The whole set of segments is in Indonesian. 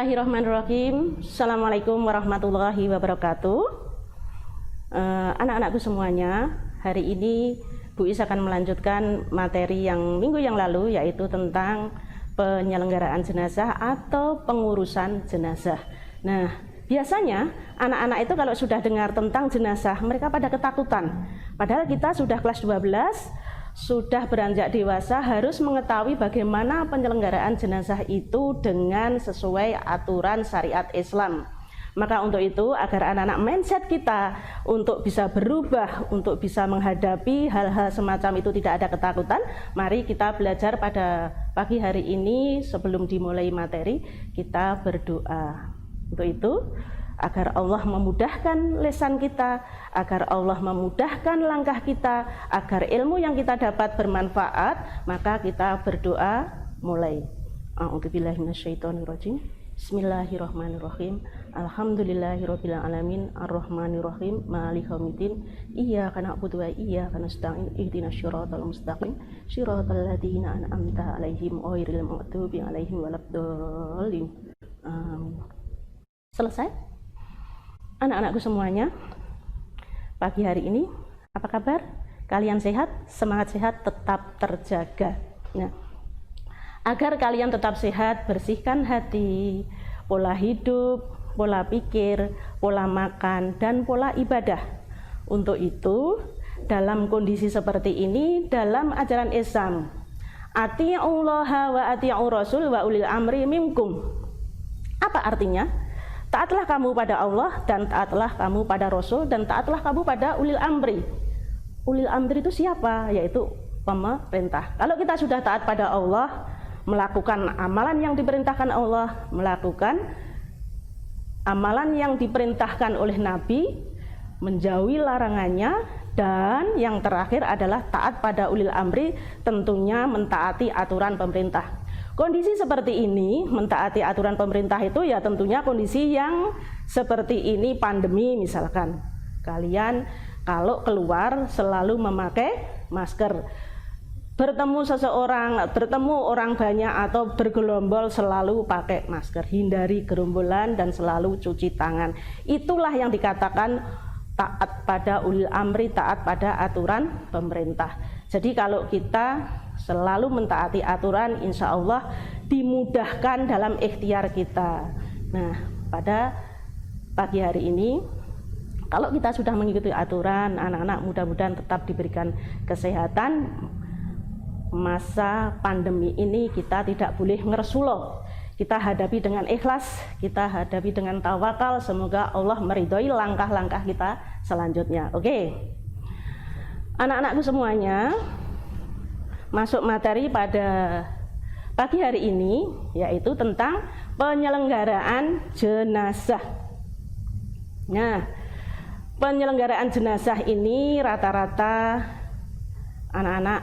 Bismillahirrahmanirrahim. Assalamualaikum warahmatullahi wabarakatuh. Anak-anakku semuanya, hari ini Bu Is akan melanjutkan materi yang minggu yang lalu, yaitu tentang penyelenggaraan jenazah atau pengurusan jenazah. Nah, biasanya anak-anak itu kalau sudah dengar tentang jenazah, mereka pada ketakutan. Padahal kita sudah kelas 12, sudah beranjak dewasa, harus mengetahui bagaimana penyelenggaraan jenazah itu dengan sesuai aturan syariat Islam. Maka untuk itu, agar anak-anak mindset kita untuk bisa berubah, untuk bisa menghadapi hal-hal semacam itu tidak ada ketakutan, mari kita belajar pada pagi hari ini. Sebelum dimulai materi, kita berdoa. Untuk itu, agar Allah memudahkan lisan kita, agar Allah memudahkan langkah kita, agar ilmu yang kita dapat bermanfaat, maka kita berdoa mulai. A'udzubillahi minasyaitonirrajim. Bismillahirrahmanirrahim. Alhamdulillahirabbil alamin, arrahmanirrahim, maliki yaumiddin. Iyyaka na'budu wa iyyaka nasta'in. Ihdinas siratal mustaqim, siratal ladzina an'amta 'alaihim ghairil maghdubi 'alaihim waladdallin. Amin. Selesai? Anak-anakku semuanya, pagi hari ini apa kabar? Kalian sehat? Semangat sehat, tetap terjaga. Nah, agar kalian tetap sehat, bersihkan hati, pola hidup, pola pikir, pola makan, dan pola ibadah. Untuk itu, dalam kondisi seperti ini, dalam ajaran Islam, ati'ullaha wa ati'ur rasul wa ulil amri minkum. Apa artinya? Taatlah kamu pada Allah, dan taatlah kamu pada Rasul, dan taatlah kamu pada ulil amri. Ulil amri itu siapa? Yaitu pemerintah. Kalau kita sudah taat pada Allah, melakukan amalan yang diperintahkan Allah, melakukan amalan yang diperintahkan oleh Nabi, menjauhi larangannya, dan yang terakhir adalah taat pada ulil amri, tentunya mentaati aturan pemerintah. Kondisi seperti ini, mentaati aturan pemerintah itu ya tentunya kondisi yang seperti ini, pandemi misalkan. Kalian kalau keluar selalu memakai masker. Bertemu seseorang, bertemu orang banyak atau bergerombol selalu pakai masker. Hindari gerombolan dan selalu cuci tangan. Itulah yang dikatakan taat pada ulil amri, taat pada aturan pemerintah. Jadi kalau kita selalu mentaati aturan, insya Allah dimudahkan dalam ikhtiar kita. Nah, pada pagi hari ini, kalau kita sudah mengikuti aturan, anak-anak mudah-mudahan tetap diberikan kesehatan. Masa pandemi ini kita tidak boleh ngersuloh. Kita hadapi dengan ikhlas, kita hadapi dengan tawakal. Semoga Allah meridhoi langkah-langkah kita selanjutnya. Oke, anak-anakku semuanya, masuk materi pada pagi hari ini, yaitu tentang penyelenggaraan jenazah. Nah, penyelenggaraan jenazah ini rata-rata anak-anak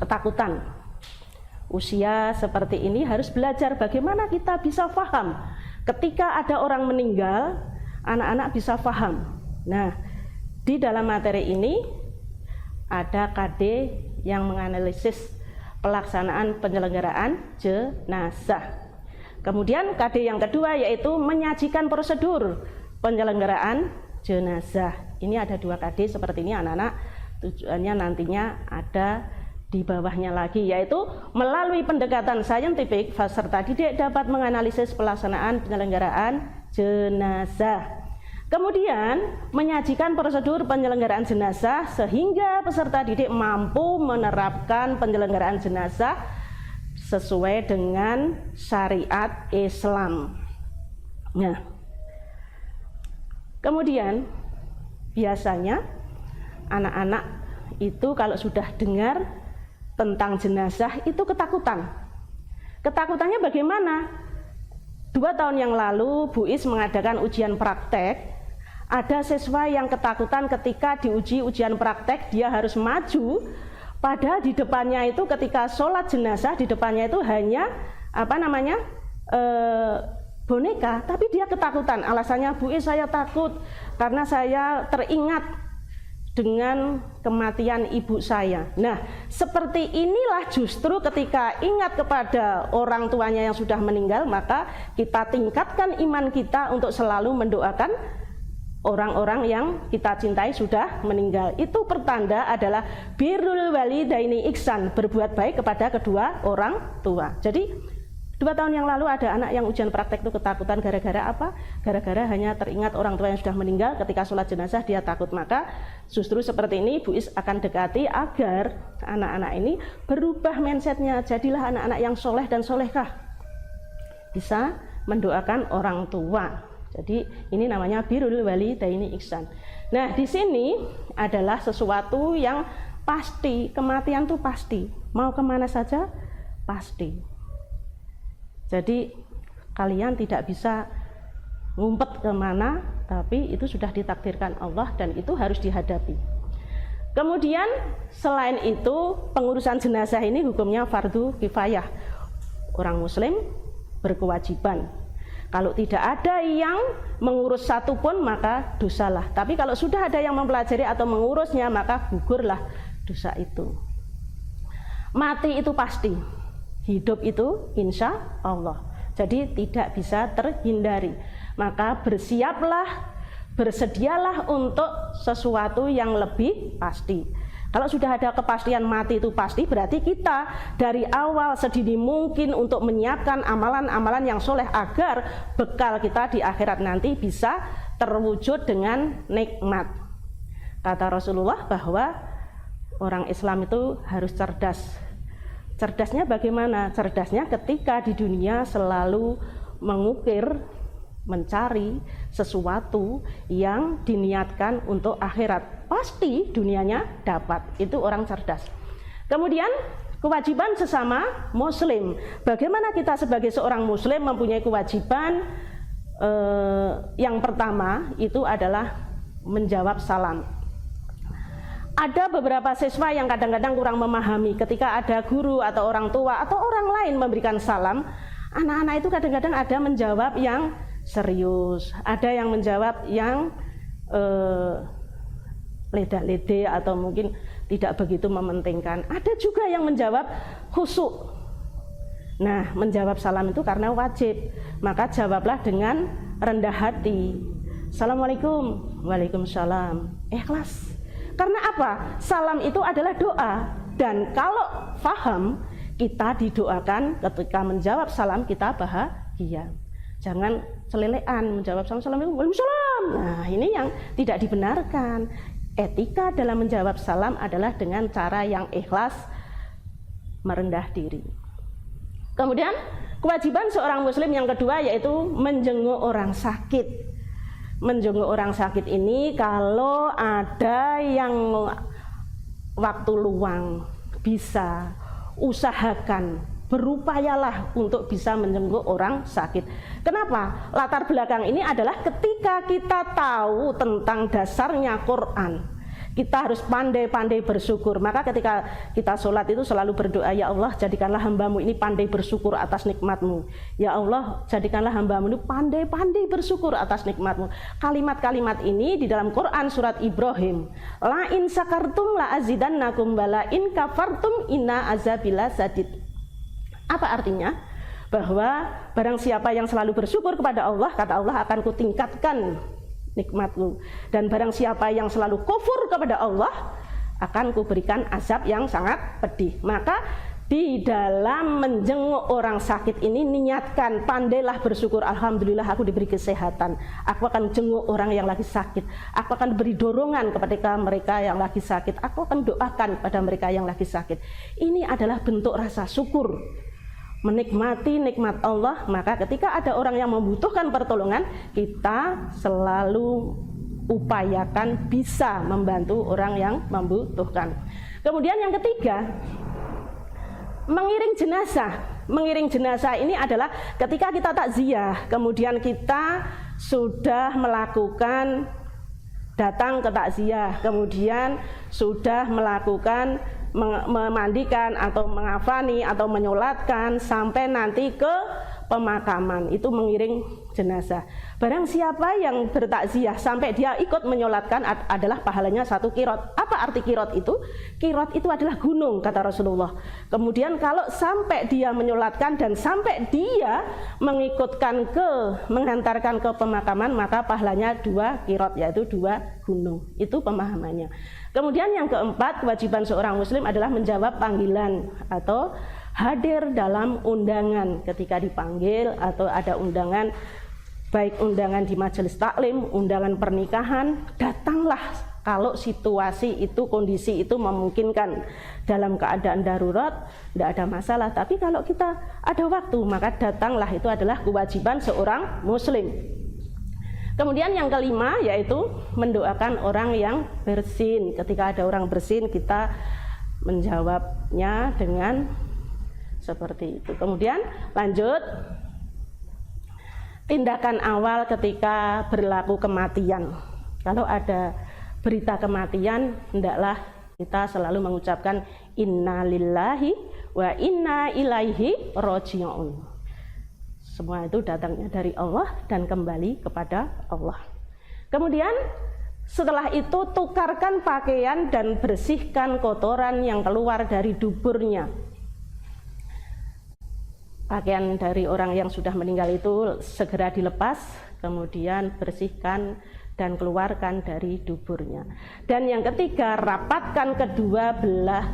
ketakutan. Usia seperti ini harus belajar bagaimana kita bisa paham. Ketika ada orang meninggal, anak-anak bisa paham. Nah, di dalam materi ini ada KD yang menganalisis pelaksanaan penyelenggaraan jenazah. Kemudian KD yang kedua yaitu menyajikan prosedur penyelenggaraan jenazah. Ini ada 2 KD seperti ini anak-anak. Tujuannya nantinya ada di bawahnya lagi, yaitu melalui pendekatan saintifik peserta didik dapat menganalisis pelaksanaan penyelenggaraan jenazah. Kemudian menyajikan prosedur penyelenggaraan jenazah sehingga peserta didik mampu menerapkan penyelenggaraan jenazah sesuai dengan syariat Islam. Nah, kemudian biasanya anak-anak itu kalau sudah dengar tentang jenazah itu ketakutan. Ketakutannya bagaimana? 2 tahun yang lalu Bu Is mengadakan ujian praktek. Ada siswa yang ketakutan ketika diuji ujian praktek, dia harus maju, padahal di depannya itu ketika sholat jenazah, di depannya itu hanya boneka, tapi dia ketakutan. Alasannya, Bu Is, saya takut karena saya teringat dengan kematian ibu saya. Nah, seperti inilah justru ketika ingat kepada orang tuanya yang sudah meninggal, maka kita tingkatkan iman kita untuk selalu mendoakan orang-orang yang kita cintai sudah meninggal. Itu pertanda adalah birrul walidaini ihsan, berbuat baik kepada kedua orang tua. Jadi 2 tahun yang lalu ada anak yang ujian praktek itu ketakutan gara-gara apa? Gara-gara hanya teringat orang tua yang sudah meninggal, ketika sholat jenazah dia takut. Maka justru seperti ini Bu Is akan dekati agar anak-anak ini berubah mindsetnya. Jadilah anak-anak yang soleh dan solehkah, bisa mendoakan orang tua. Jadi ini namanya birrul walidaini ihsan. Nah, di sini adalah sesuatu yang pasti, kematian itu pasti. Mau kemana saja pasti. Jadi kalian tidak bisa ngumpet kemana, tapi itu sudah ditakdirkan Allah dan itu harus dihadapi. Kemudian selain itu, pengurusan jenazah ini hukumnya fardu kifayah. Orang muslim berkewajiban. Kalau tidak ada yang mengurus satu pun maka dosalah. Tapi kalau sudah ada yang mempelajari atau mengurusnya maka gugurlah dosa itu. Mati itu pasti, hidup itu insya Allah. Jadi tidak bisa terhindari. Maka bersiaplah, bersedialah untuk sesuatu yang lebih pasti. Kalau sudah ada kepastian mati itu pasti, berarti kita dari awal sedini mungkin untuk menyiapkan amalan-amalan yang soleh agar bekal kita di akhirat nanti bisa terwujud dengan nikmat. Kata Rasulullah bahwa orang Islam itu harus cerdas. Cerdasnya bagaimana? Cerdasnya ketika di dunia selalu mengukir, mencari sesuatu yang diniatkan untuk akhirat, pasti dunianya dapat. Itu orang cerdas. Kemudian kewajiban sesama muslim. Bagaimana kita sebagai seorang muslim mempunyai kewajiban? Yang pertama itu adalah menjawab salam. Ada beberapa siswa yang kadang-kadang kurang memahami ketika ada guru atau orang tua atau orang lain memberikan salam, anak-anak itu kadang-kadang ada menjawab yang serius, ada yang menjawab yang leda-lede atau mungkin tidak begitu mementingkan. Ada juga yang menjawab khusyuk. Nah, menjawab salam itu karena wajib, maka jawablah dengan rendah hati. Assalamualaikum, waalaikumsalam, ikhlas. Karena apa? Salam itu adalah doa, dan kalau faham kita didoakan ketika menjawab salam kita bahagia. Jangan selelean menjawab Assalamualaikum, waalaikumsalam. Nah, ini yang tidak dibenarkan. Etika dalam menjawab salam adalah dengan cara yang ikhlas, merendah diri. Kemudian kewajiban seorang muslim yang kedua yaitu menjenguk orang sakit. Menjenguk orang sakit ini kalau ada yang waktu luang bisa usahakan, berupayalah untuk bisa menjenguk orang sakit. Kenapa? Latar belakang ini adalah ketika kita tahu tentang dasarnya Quran, kita harus pandai-pandai bersyukur. Maka ketika kita sholat itu selalu berdoa, ya Allah jadikanlah hambamu ini pandai bersyukur atas nikmatmu. Ya Allah jadikanlah hambamu ini pandai-pandai bersyukur atas nikmatmu. Kalimat-kalimat ini di dalam Quran surat Ibrahim, la in sakartum la azidannakum wa la in kafartum inna azabila sadid. Apa artinya? Bahwa barang siapa yang selalu bersyukur kepada Allah, kata Allah, akan kutingkatkan nikmatmu. Dan barang siapa yang selalu kufur kepada Allah, akan kuberikan azab yang sangat pedih. Maka di dalam menjenguk orang sakit ini niatkan, pandailah bersyukur. Alhamdulillah aku diberi kesehatan. Aku akan jenguk orang yang lagi sakit. Aku akan beri dorongan kepada mereka yang lagi sakit. Aku akan doakan pada mereka yang lagi sakit. Ini adalah bentuk rasa syukur, menikmati nikmat Allah. Maka ketika ada orang yang membutuhkan pertolongan, kita selalu upayakan bisa membantu orang yang membutuhkan. Kemudian yang ketiga, mengiring jenazah. Mengiring jenazah ini adalah ketika kita takziah, kemudian kita sudah melakukan datang ke takziah, kemudian sudah melakukan memandikan atau mengafani atau menyolatkan sampai nanti ke pemakaman, itu mengiring jenazah. Barang siapa yang bertakziah sampai dia ikut menyolatkan adalah pahalanya 1 kirot. Apa arti kirot itu? Kirot itu adalah gunung, kata Rasulullah. Kemudian kalau sampai dia menyolatkan dan sampai dia menghantarkan ke pemakaman, maka pahalanya 2 kirot, yaitu 2 gunung. Itu pemahamannya. Kemudian yang keempat, kewajiban seorang muslim adalah menjawab panggilan atau hadir dalam undangan ketika dipanggil atau ada undangan, baik undangan di majelis taklim, undangan pernikahan, datanglah kalau situasi itu, kondisi itu memungkinkan. Dalam keadaan darurat tidak ada masalah, tapi kalau kita ada waktu maka datanglah, itu adalah kewajiban seorang muslim. Kemudian yang kelima yaitu mendoakan orang yang bersin. Ketika ada orang bersin, kita menjawabnya dengan seperti itu. Kemudian lanjut, tindakan awal ketika berlaku kematian. Kalau ada berita kematian, hendaklah kita selalu mengucapkan inna lillahi wa inna ilaihi roji'un. Semua itu datangnya dari Allah dan kembali kepada Allah. Kemudian setelah itu tukarkan pakaian dan bersihkan kotoran yang keluar dari duburnya. Pakaian dari orang yang sudah meninggal itu segera dilepas, kemudian bersihkan dan keluarkan dari duburnya. Dan yang ketiga, rapatkan kedua belah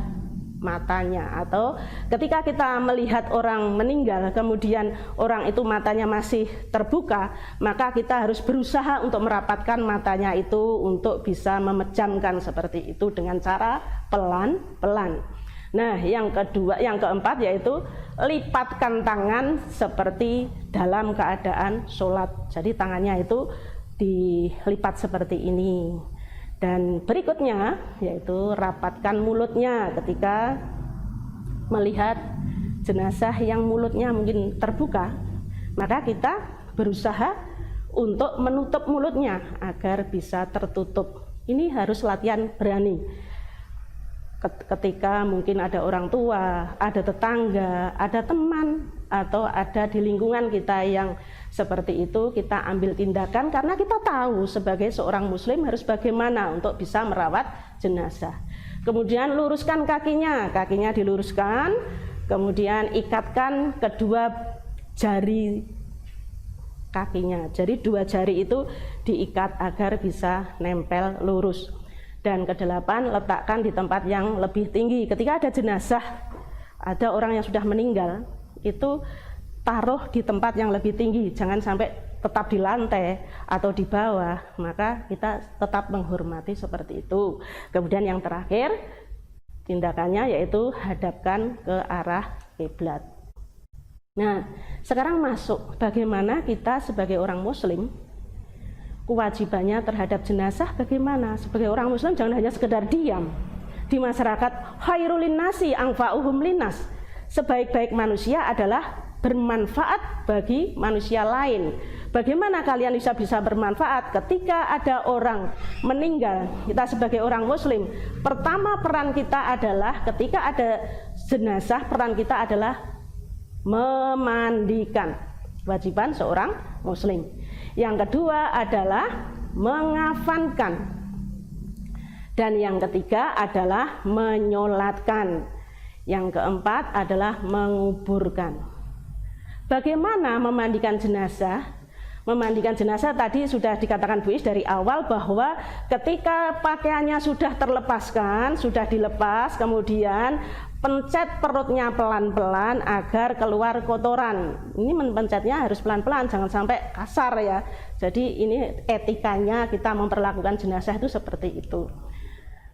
matanya. Atau ketika kita melihat orang meninggal, kemudian orang itu matanya masih terbuka, maka kita harus berusaha untuk merapatkan matanya itu untuk bisa memejamkan seperti itu dengan cara pelan-pelan. Nah, yang keempat yaitu lipatkan tangan seperti dalam keadaan sholat. Jadi tangannya itu dilipat seperti ini. Dan berikutnya yaitu rapatkan mulutnya ketika melihat jenazah yang mulutnya mungkin terbuka, maka kita berusaha untuk menutup mulutnya agar bisa tertutup. Ini harus latihan berani. Ketika mungkin ada orang tua, ada tetangga, ada teman, atau ada di lingkungan kita yang seperti itu, kita ambil tindakan karena kita tahu sebagai seorang muslim harus bagaimana untuk bisa merawat jenazah. Kemudian luruskan kakinya diluruskan, kemudian ikatkan kedua jari kakinya. Jadi 2 jari itu diikat agar bisa nempel lurus. Dan ke-8, letakkan di tempat yang lebih tinggi. Ketika ada jenazah, ada orang yang sudah meninggal, itu taruh di tempat yang lebih tinggi, jangan sampai tetap di lantai atau di bawah, maka kita tetap menghormati seperti itu. Kemudian yang terakhir, tindakannya yaitu hadapkan ke arah kiblat. Nah, sekarang masuk bagaimana kita sebagai orang muslim kewajibannya terhadap jenazah bagaimana. Sebagai orang muslim jangan hanya sekedar diam di masyarakat. Khairul linnasi anfa'uhum linnas. Sebaik-baik manusia adalah bermanfaat bagi manusia lain. Bagaimana kalian bisa bermanfaat ketika ada orang meninggal? Kita sebagai orang muslim, pertama peran kita adalah ketika ada jenazah, peran kita adalah memandikan. Kewajiban seorang muslim. Yang kedua adalah mengafankan. Dan yang ketiga adalah menyolatkan. Yang keempat adalah menguburkan. Bagaimana memandikan jenazah? Memandikan jenazah tadi sudah dikatakan Bu Is dari awal bahwa ketika pakaiannya sudah terlepaskan, sudah dilepas, kemudian pencet perutnya pelan-pelan agar keluar kotoran. Ini mencetnya harus pelan-pelan, jangan sampai kasar ya. Jadi ini etikanya kita memperlakukan jenazah itu seperti itu.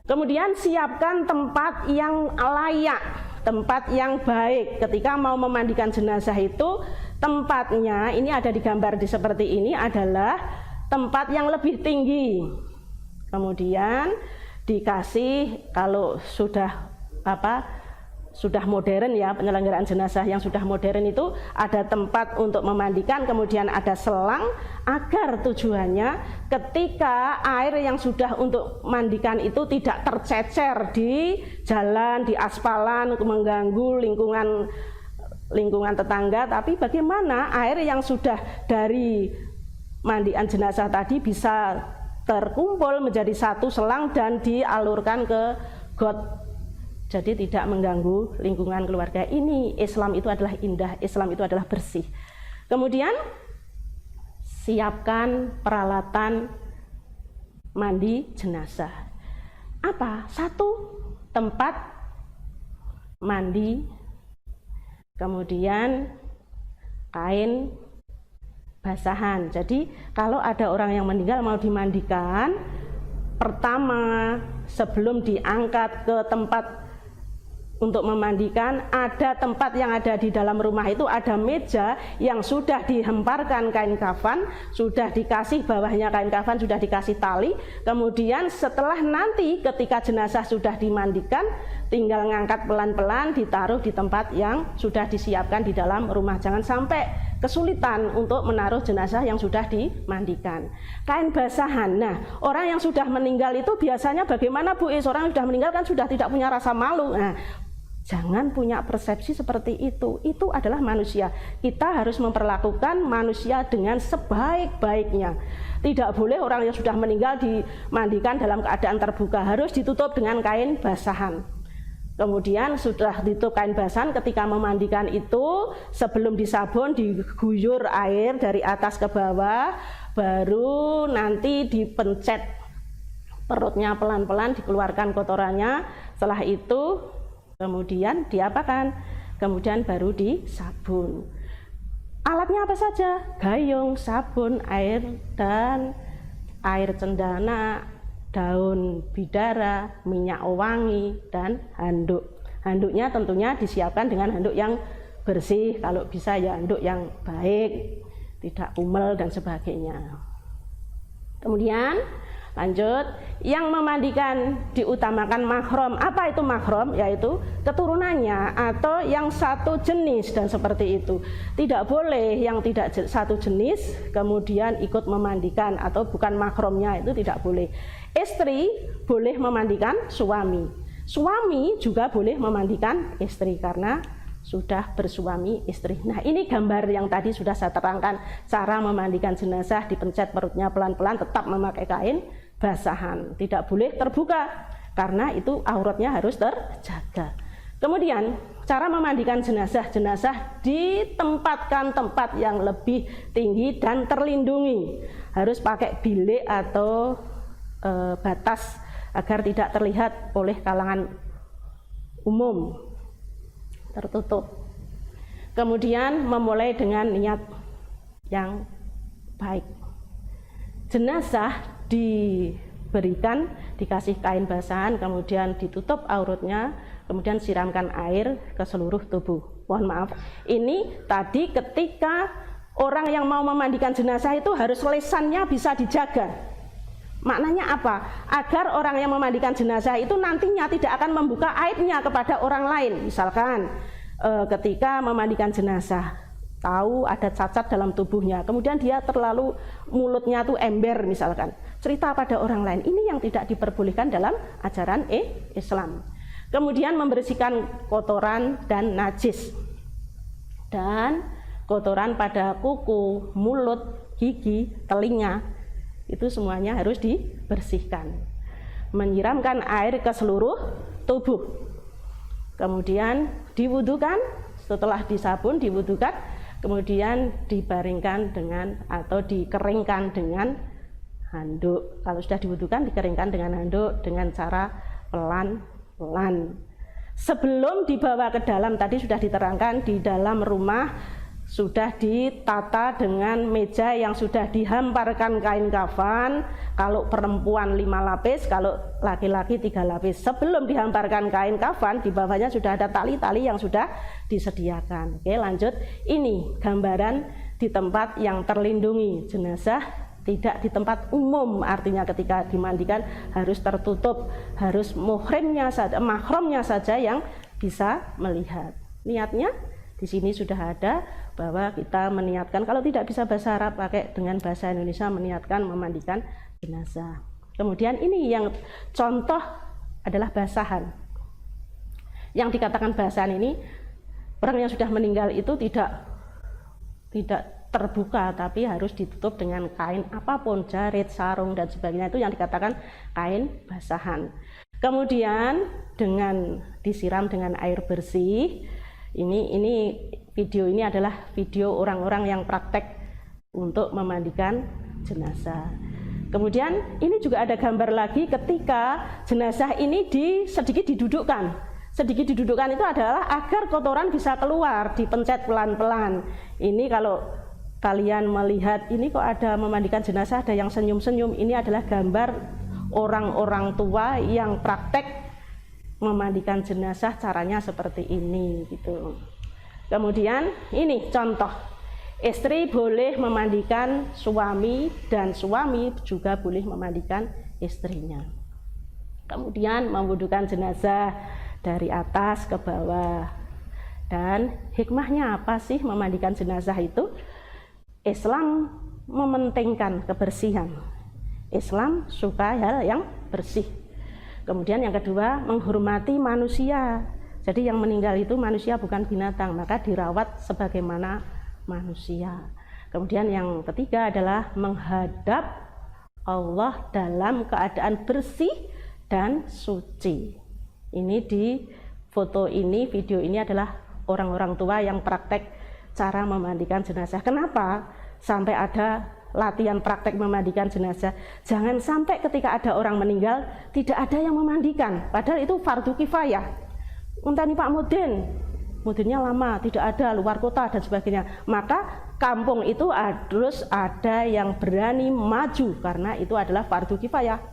Kemudian siapkan tempat yang layak, tempat yang baik. Ketika mau memandikan jenazah itu tempatnya, ini ada di gambar seperti ini, adalah tempat yang lebih tinggi. Kemudian dikasih, kalau sudah modern ya, penyelenggaraan jenazah yang sudah modern itu ada tempat untuk memandikan, kemudian ada selang agar tujuannya ketika air yang sudah untuk mandikan itu tidak tercecer di jalan, di aspalan, mengganggu lingkungan lingkungan tetangga, tapi bagaimana air yang sudah dari mandian jenazah tadi bisa terkumpul menjadi satu selang dan dialurkan ke got, jadi tidak mengganggu lingkungan keluarga. Ini Islam itu adalah indah, Islam itu adalah bersih. Kemudian siapkan peralatan mandi jenazah. Apa? Satu, tempat mandi, kemudian kain basahan. Jadi kalau ada orang yang meninggal mau dimandikan, pertama sebelum diangkat ke tempat untuk memandikan, ada tempat yang ada di dalam rumah itu, ada meja yang sudah dihemparkan kain kafan, sudah dikasih bawahnya kain kafan, sudah dikasih tali. Kemudian setelah nanti ketika jenazah sudah dimandikan, tinggal ngangkat pelan-pelan, ditaruh di tempat yang sudah disiapkan di dalam rumah. Jangan sampai kesulitan untuk menaruh jenazah yang sudah dimandikan. Kain basahan. Nah, orang yang sudah meninggal itu biasanya bagaimana, Bu Is? Orang yang sudah meninggal kan sudah tidak punya rasa malu. Nah, jangan punya persepsi seperti itu. Itu adalah manusia. Kita harus memperlakukan manusia dengan sebaik-baiknya. Tidak boleh orang yang sudah meninggal dimandikan dalam keadaan terbuka. Harus ditutup dengan kain basahan. Kemudian sudah ditutup kain basahan, ketika memandikan itu sebelum disabun diguyur air dari atas ke bawah, baru nanti dipencet perutnya pelan-pelan, dikeluarkan kotorannya. Setelah itu kemudian diapakan? Kemudian baru disabun. Alatnya apa saja? Gayung, sabun, air, dan air cendana, daun bidara, minyak wangi, dan handuk. Handuknya tentunya disiapkan dengan handuk yang bersih, kalau bisa ya handuk yang baik, tidak kumel dan sebagainya. Kemudian lanjut, yang memandikan diutamakan mahram. Apa itu mahram? Yaitu keturunannya atau yang satu jenis dan seperti itu. Tidak boleh yang tidak satu jenis kemudian ikut memandikan atau bukan mahramnya, itu tidak boleh. Istri boleh memandikan suami. Suami juga boleh memandikan istri karena sudah bersuami istri. Nah, ini gambar yang tadi sudah saya terangkan, cara memandikan jenazah, dipencet perutnya pelan-pelan, tetap memakai kain basahan, tidak boleh terbuka karena itu auratnya harus terjaga. Kemudian cara memandikan jenazah, jenazah ditempatkan tempat yang lebih tinggi dan terlindungi, harus pakai bilik atau batas agar tidak terlihat oleh kalangan umum, tertutup. Kemudian memulai dengan niat yang baik. Jenazah diberikan, dikasih kain basahan, kemudian ditutup auratnya, kemudian siramkan air ke seluruh tubuh. Mohon maaf, ini tadi ketika orang yang mau memandikan jenazah itu harus lisannya bisa dijaga. Maknanya apa? Agar orang yang memandikan jenazah itu nantinya tidak akan membuka aibnya kepada orang lain. Misalkan ketika memandikan jenazah, tahu ada cacat dalam tubuhnya, kemudian dia terlalu mulutnya tuh ember misalkan, cerita pada orang lain, ini yang tidak diperbolehkan dalam ajaran Islam. Kemudian membersihkan kotoran dan najis, dan kotoran pada kuku, mulut, gigi, telinga, itu semuanya harus dibersihkan. Menyiramkan air ke seluruh tubuh, kemudian diwudukan, setelah disabun diwudukan, kemudian dibaringkan dengan atau dikeringkan dengan handuk. Kalau sudah diwudukan, dikeringkan dengan handuk dengan cara pelan-pelan. Sebelum dibawa ke dalam, tadi sudah diterangkan, di dalam rumah sudah ditata dengan meja yang sudah dihamparkan kain kafan. Kalau perempuan 5 lapis, kalau laki-laki 3 lapis. Sebelum dihamparkan kain kafan, di bawahnya sudah ada tali-tali yang sudah disediakan. Oke, lanjut. Ini gambaran di tempat yang terlindungi. Jenazah tidak di tempat umum, artinya ketika dimandikan harus tertutup, harus mahramnya saja yang bisa melihat. Niatnya di sini sudah ada, bahwa kita meniatkan, kalau tidak bisa bahasa Arab, pakai dengan bahasa Indonesia, meniatkan memandikan jenazah. Kemudian ini yang contoh adalah basahan. Yang dikatakan basahan ini, Orang yang sudah meninggal itu tidak terbuka, tapi harus ditutup dengan kain apapun, jarit, sarung dan sebagainya, itu yang dikatakan kain basahan. Kemudian dengan disiram dengan air bersih. Ini video ini adalah video orang-orang yang praktek untuk memandikan jenazah. Kemudian ini juga ada gambar lagi ketika jenazah ini sedikit didudukkan. Sedikit didudukkan itu adalah agar kotoran bisa keluar, dipencet pelan-pelan. Ini kalau kalian melihat ini kok ada memandikan jenazah, ada yang senyum-senyum, ini adalah gambar orang-orang tua yang praktek memandikan jenazah, caranya seperti ini gitu. Kemudian ini contoh, istri boleh memandikan suami dan suami juga boleh memandikan istrinya. Kemudian memwudukan jenazah dari atas ke bawah. Dan hikmahnya apa sih memandikan jenazah itu? Islam mementingkan kebersihan. Islam suka hal yang bersih. Kemudian yang kedua, menghormati manusia. Jadi yang meninggal itu manusia, bukan binatang, maka dirawat sebagaimana manusia. Kemudian yang ketiga adalah menghadap Allah dalam keadaan bersih dan suci. Ini di foto ini, video ini adalah orang-orang tua yang praktek cara memandikan jenazah. Kenapa sampai ada latihan praktek memandikan jenazah? Jangan sampai ketika ada orang meninggal tidak ada yang memandikan, padahal itu fardu kifayah. Untani Pak Mudinnya lama, tidak ada, luar kota dan sebagainya. Maka kampung itu harus ada yang berani maju karena itu adalah fardu kifayah.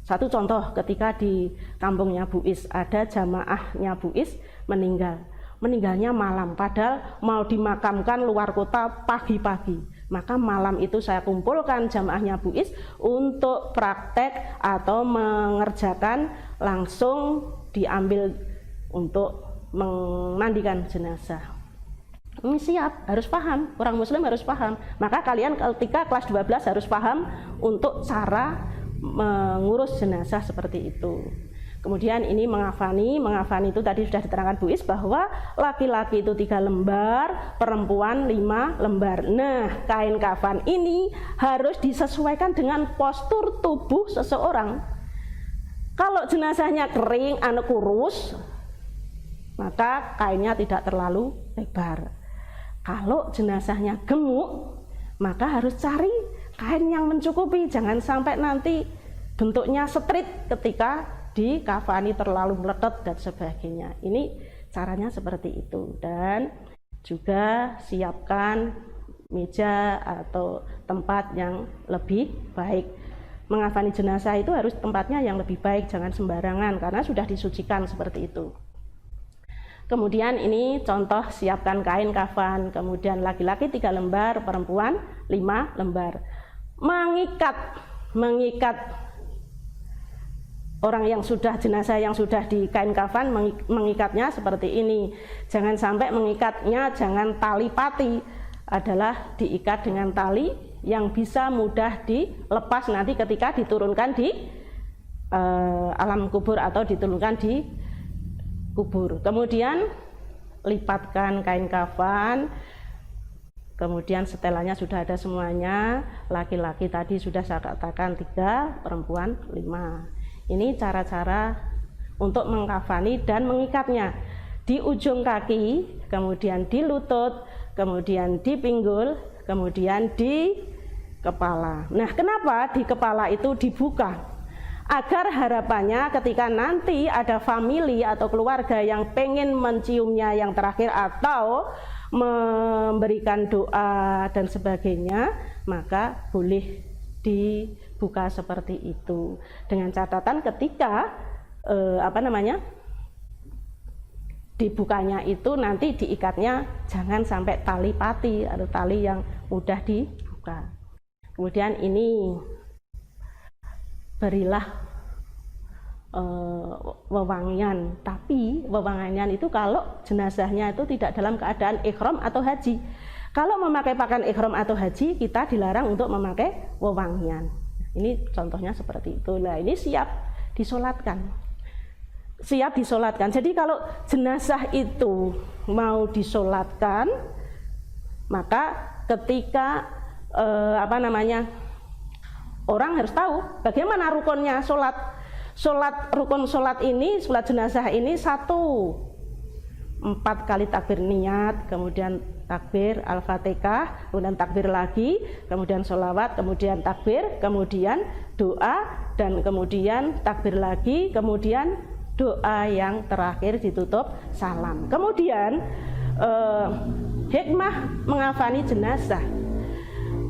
Satu contoh, ketika di kampungnya Bu Is ada jamaahnya Bu Is meninggalnya malam, padahal mau dimakamkan luar kota pagi-pagi. Maka malam itu saya kumpulkan jamaahnya Bu Is untuk praktek atau mengerjakan, langsung diambil untuk memandikan jenazah. Ini siap, harus paham, orang muslim harus paham. Maka kalian ketika kelas 12 harus paham untuk cara mengurus jenazah seperti itu. Kemudian ini mengafani itu tadi sudah diterangkan Bu Is bahwa laki-laki itu 3 lembar, perempuan 5 lembar. Nah, kain kafan ini harus disesuaikan dengan postur tubuh seseorang. Kalau jenazahnya kering, kurus, maka kainnya tidak terlalu lebar. Kalau jenazahnya gemuk, maka harus cari kain yang mencukupi, jangan sampai nanti bentuknya strip ketika dikafani terlalu meletot dan sebagainya. Ini caranya seperti itu. Dan juga siapkan meja atau tempat yang lebih baik. Mengafani jenazah itu harus tempatnya yang lebih baik, jangan sembarangan karena sudah disucikan seperti itu. Kemudian ini contoh siapkan kain kafan, kemudian laki-laki 3 lembar, perempuan 5 lembar. Mengikat orang yang sudah jenazah yang sudah di kain kafan, mengikatnya seperti ini. Jangan sampai mengikatnya jangan tali pati, adalah diikat dengan tali yang bisa mudah dilepas nanti ketika diturunkan di alam kubur atau diturunkan di kubur. Kemudian lipatkan kain kafan. Kemudian setelannya sudah ada semuanya. Laki-laki tadi sudah saya katakan 3, perempuan 5. Ini cara-cara untuk mengkafani dan mengikatnya. Di ujung kaki, kemudian di lutut, kemudian di pinggul, kemudian di kepala. Nah, kenapa di kepala itu dibuka? Agar harapannya ketika nanti ada famili atau keluarga yang pengen menciumnya yang terakhir atau memberikan doa dan sebagainya, maka boleh dibuka seperti itu. Dengan catatan ketika dibukanya itu nanti diikatnya jangan sampai tali pati atau tali yang mudah dibuka. Kemudian ini berilah wewangian, tapi wewangian itu kalau jenazahnya itu tidak dalam keadaan ihram atau haji. Kalau memakai pakaian ihram atau haji, kita dilarang untuk memakai wewangian. Ini contohnya seperti itu. Nah, ini siap disolatkan. siap disolatkan. Jadi kalau jenazah itu mau disolatkan, maka ketika orang harus tahu bagaimana rukunnya sholat. Rukun sholat ini, sholat jenazah ini 1, 4 kali takbir niat, kemudian takbir al-fatihah, kemudian takbir lagi, kemudian sholawat, kemudian takbir, kemudian doa, dan kemudian takbir lagi, kemudian doa yang terakhir ditutup salam. Kemudian hikmah mengafani jenazah,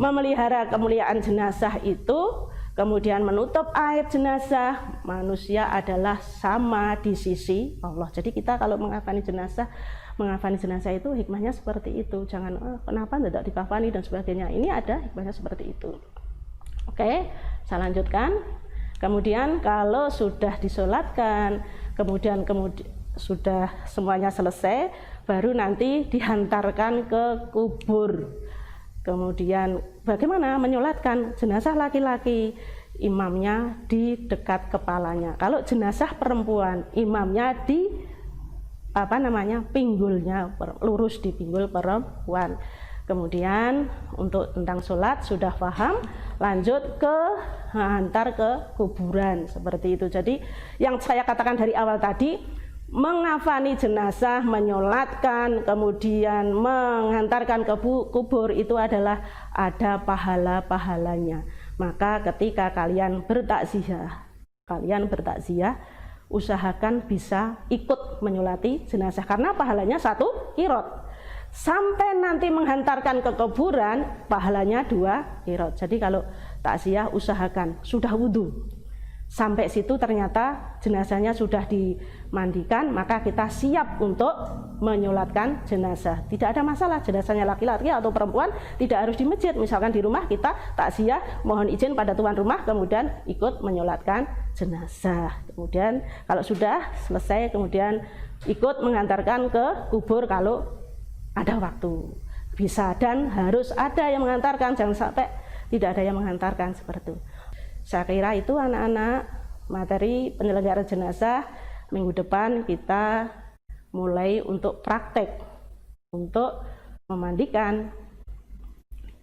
memelihara kemuliaan jenazah itu, kemudian menutup aib jenazah. Manusia adalah sama di sisi Allah. Jadi kita kalau mengafani jenazah itu hikmahnya seperti itu. Jangan kenapa tidak dikafani dan sebagainya. Ini ada hikmahnya seperti itu. Oke, saya lanjutkan. Kemudian kalau sudah disolatkan, kemudian sudah semuanya selesai, baru nanti dihantarkan ke kubur. Kemudian bagaimana menyolatkan jenazah laki-laki? Imamnya di dekat kepalanya. Kalau jenazah perempuan, imamnya di pinggulnya, lurus di pinggul perempuan. Kemudian untuk tentang sholat sudah paham, lanjut ke hantar ke kuburan seperti itu. Jadi yang saya katakan dari awal tadi, mengafani jenazah, menyolatkan, kemudian menghantarkan ke kubur itu adalah ada pahala-pahalanya. Maka ketika kalian bertakziah, usahakan bisa ikut menyolati jenazah karena pahalanya 1 qirot. Sampai nanti menghantarkan ke kuburan pahalanya 2 qirot. Jadi kalau takziah usahakan sudah wudhu, sampai situ ternyata jenazahnya sudah dimandikan, maka kita siap untuk menyolatkan jenazah. Tidak ada masalah jenazahnya laki-laki atau perempuan, tidak harus di masjid. Misalkan di rumah kita takziah, mohon izin pada tuan rumah, kemudian ikut menyolatkan jenazah. Kemudian kalau sudah selesai, kemudian ikut mengantarkan ke kubur kalau ada waktu. Bisa dan harus ada yang mengantarkan, jangan sampai tidak ada yang mengantarkan seperti itu. Saya kira itu anak-anak materi penyelenggaraan jenazah. Minggu depan kita mulai untuk praktek untuk memandikan,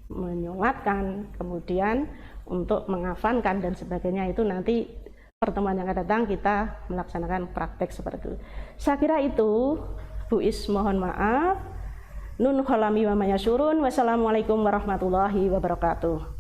menyolatkan, kemudian untuk mengafankan dan sebagainya. Itu nanti pertemuan yang akan datang kita melaksanakan praktek seperti itu. Saya kira itu. Bu Is mohon maaf. Nun kholami wa mayasyurun. Wassalamualaikum warahmatullahi wabarakatuh.